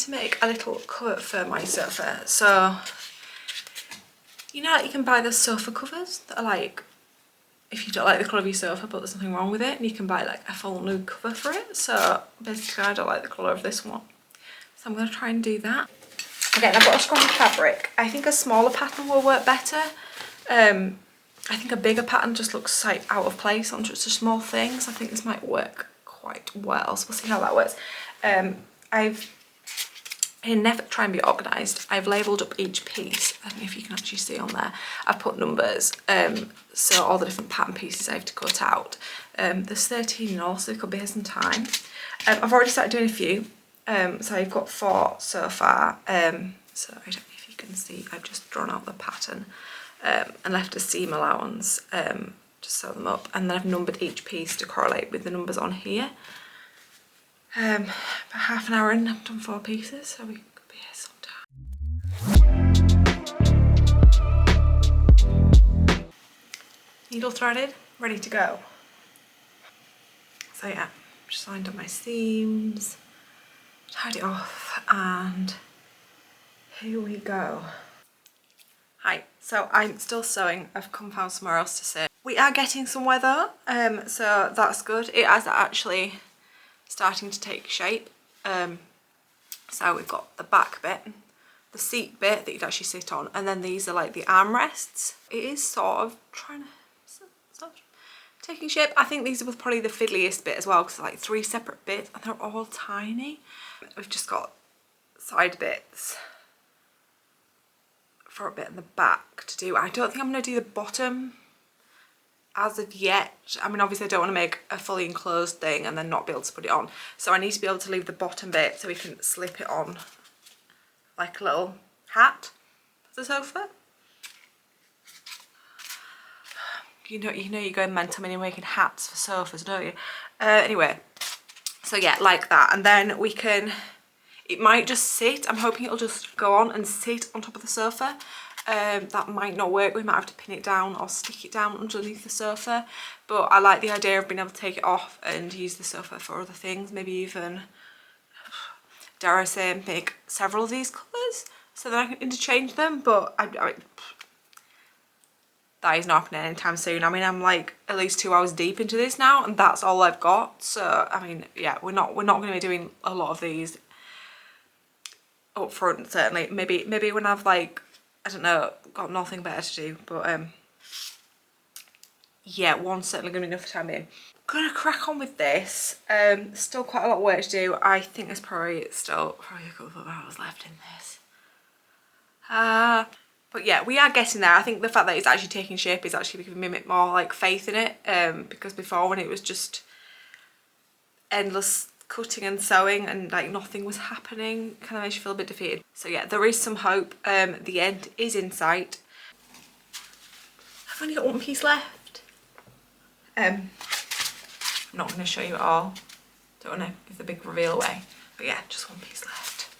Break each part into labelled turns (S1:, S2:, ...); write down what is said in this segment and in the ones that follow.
S1: to make a little cover for my sofa. So, you know, like you can buy the sofa covers that are like, if you don't like the colour of your sofa but there's nothing wrong with it, and you can buy like a full new cover for it. So basically I don't like the colour of this one, so I'm going to try and do that. Again, I've got a scrunch fabric. I think a smaller pattern will work better. I think a bigger pattern just looks like out of place on just a small thing, so I think this might work quite well, so we'll see how that works. In an effort to try and be organised, I've labelled up each piece. I don't know if you can actually see on there. I've put numbers, so all the different pattern pieces I have to cut out. There's 13 in all, so it could be some time. I've already started doing a few, so I've got 4 so far. So I don't know if you can see, I've just drawn out the pattern and left a seam allowance to sew them up, and then I've numbered each piece to correlate with the numbers on here. About half an hour in, I've done 4 pieces, so we could be here sometime. Needle threaded, ready to go. So yeah, just lined up my seams, tied it off, and here we go. Hi, so I'm still sewing. I've come found somewhere else to sit. We are getting somewhere though, so that's good. It has actually starting to take shape. So we've got the back bit, the seat bit that you'd actually sit on, and then these are like the armrests. It is sort of trying to sort of taking shape. I think these are probably the fiddliest bit as well, because they're like 3 separate bits and they're all tiny. We've just got side bits for a bit in the back to do. I don't think I'm going to do the bottom as of yet. I mean, obviously I don't want to make a fully enclosed thing and then not be able to put it on, so I need to be able to leave the bottom bit so we can slip it on like a little hat for the sofa. You know you're going mental when you're making hats for sofas, don't you? Anyway, so yeah, like that, and then we can, it might just sit, I'm hoping it'll just go on and sit on top of the sofa. That might not work. We might have to pin it down or stick it down underneath the sofa, but I like the idea of being able to take it off and use the sofa for other things, maybe even, dare I say, make several of these colours so that I can interchange them. But I that is not happening anytime soon. I mean, I'm like at least 2 hours deep into this now, and that's all I've got. So I mean, yeah, we're not going to be doing a lot of these up front, certainly. Maybe when I've like, I don't know, got nothing better to do, but yeah, one's certainly going to be enough for time being. Gonna crack on with this. Still quite a lot of work to do. I think there's probably still a couple of hours left in this. But yeah, we are getting there. I think the fact that it's actually taking shape is actually giving me a bit more like faith in it, because before, when it was just endless cutting and sewing and like nothing was happening, kind of makes you feel a bit defeated. So yeah, there is some hope. The end is in sight. I've only got 1 piece left. I'm not going to show you it all. Don't want to give the big reveal away. But yeah, just 1 piece left.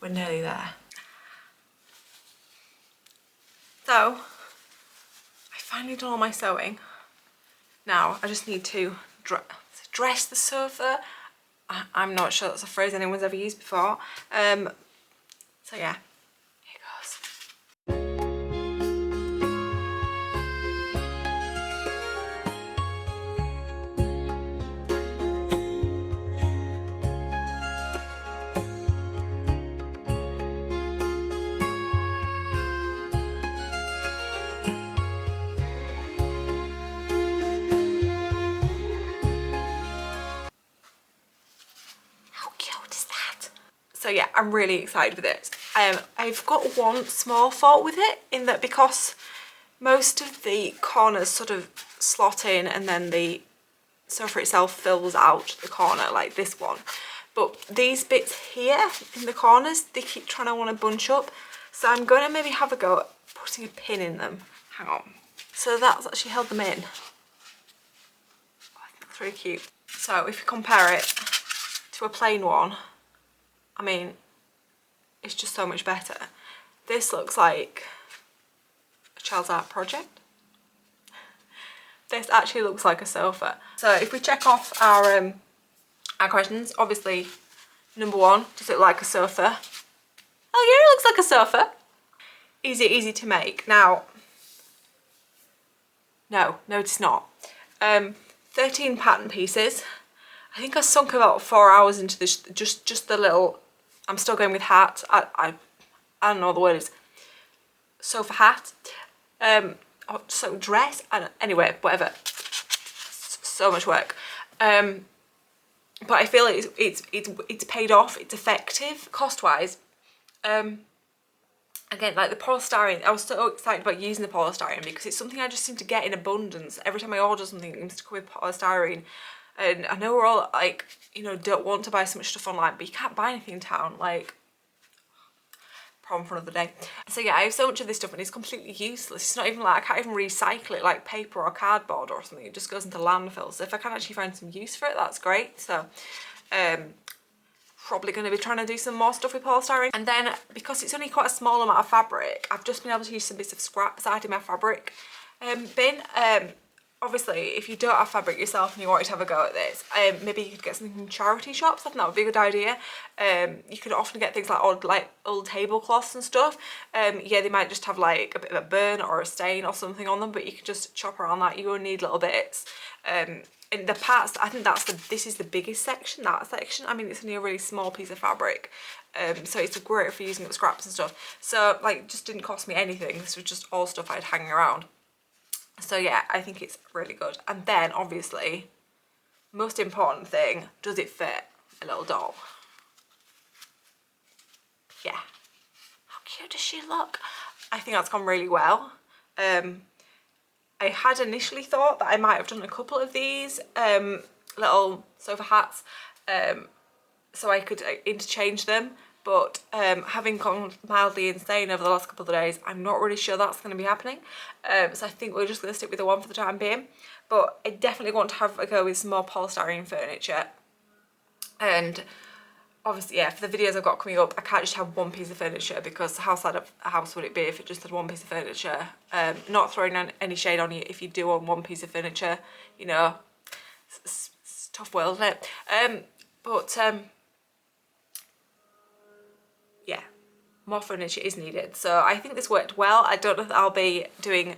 S1: We're nearly there. So I finally done all my sewing. Now I just need to dress the sofa. I'm not sure that's a phrase anyone's ever used before. So yeah, here goes. So yeah, I'm really excited with it. I've got one small fault with it, in that because most of the corners sort of slot in and then the sofa itself fills out the corner like this one. But these bits here in the corners, they keep trying to want to bunch up. So I'm going to maybe have a go at putting a pin in them. Hang on. So that's actually held them in. Oh, I think that's really cute. So if you compare it to a plain one, I mean, it's just so much better. This looks like a child's art project. This actually looks like a sofa. So if we check off our questions, obviously Number one, does it look like a sofa? Oh yeah, it looks like a sofa. Easy to make. Now, no, it's not. 13 pattern pieces. I think I sunk about 4 hours into this, just the little, I'm still going with hat. I don't know what the word is. Sofa hat. So dress, anyway, whatever. So much work. But I feel like it's paid off. It's effective cost-wise. Again, like the polystyrene, I was so excited about using the polystyrene because it's something I just seem to get in abundance. Every time I order something, it seems to come with polystyrene. And I know we're all like, you know, don't want to buy so much stuff online, but you can't buy anything in town. Like, problem for another day. So yeah, I have so much of this stuff and it's completely useless. It's not even like, I can't even recycle it like paper or cardboard or something. It just goes into landfill. So if I can actually find some use for it, that's great. So probably going to be trying to do some more stuff with polystyrene. And then because it's only quite a small amount of fabric, I've just been able to use some bits of scrap beside in my fabric bin. Obviously, if you don't have fabric yourself and you wanted to have a go at this, maybe you could get something from charity shops. I think that would be a good idea. You could often get things like old tablecloths and stuff. Yeah, they might just have like a bit of a burn or a stain or something on them, but you can just chop around that. You only need little bits. And the parts, I think this is the biggest section, that section. I mean, it's only a really small piece of fabric. So it's great for using up scraps and stuff. So like, it just didn't cost me anything. This was just all stuff I had hanging around. So yeah, I think it's really good. And then obviously, most important thing, does it fit a little doll? Yeah. How cute does she look? I think that's gone really well. I had initially thought that I might have done a couple of these little sofa hats so I could interchange them. But having gone mildly insane over the last couple of days, I'm not really sure that's going to be happening. So I think we're just going to stick with the one for the time being. But I definitely want to have a go with some more polystyrene furniture. And obviously, yeah, for the videos I've got coming up, I can't just have one piece of furniture because how sad of a house would it be if it just had one piece of furniture? Not throwing any shade on you if you do own one piece of furniture, you know, it's a tough world, isn't it? Yeah, more furniture is needed. So I think this worked well. I don't know if I'll be doing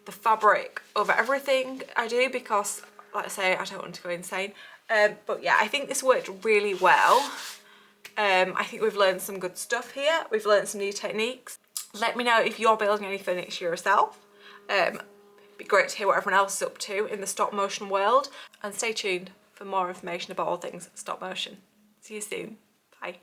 S1: the fabric over everything I do because, like I say, I don't want to go insane. But yeah, I think this worked really well. I think we've learned some good stuff here. We've learned some new techniques. Let me know if you're building any furniture yourself. It'd be great to hear what everyone else is up to in the stop motion world. And stay tuned for more information about all things stop motion. See you soon. Bye.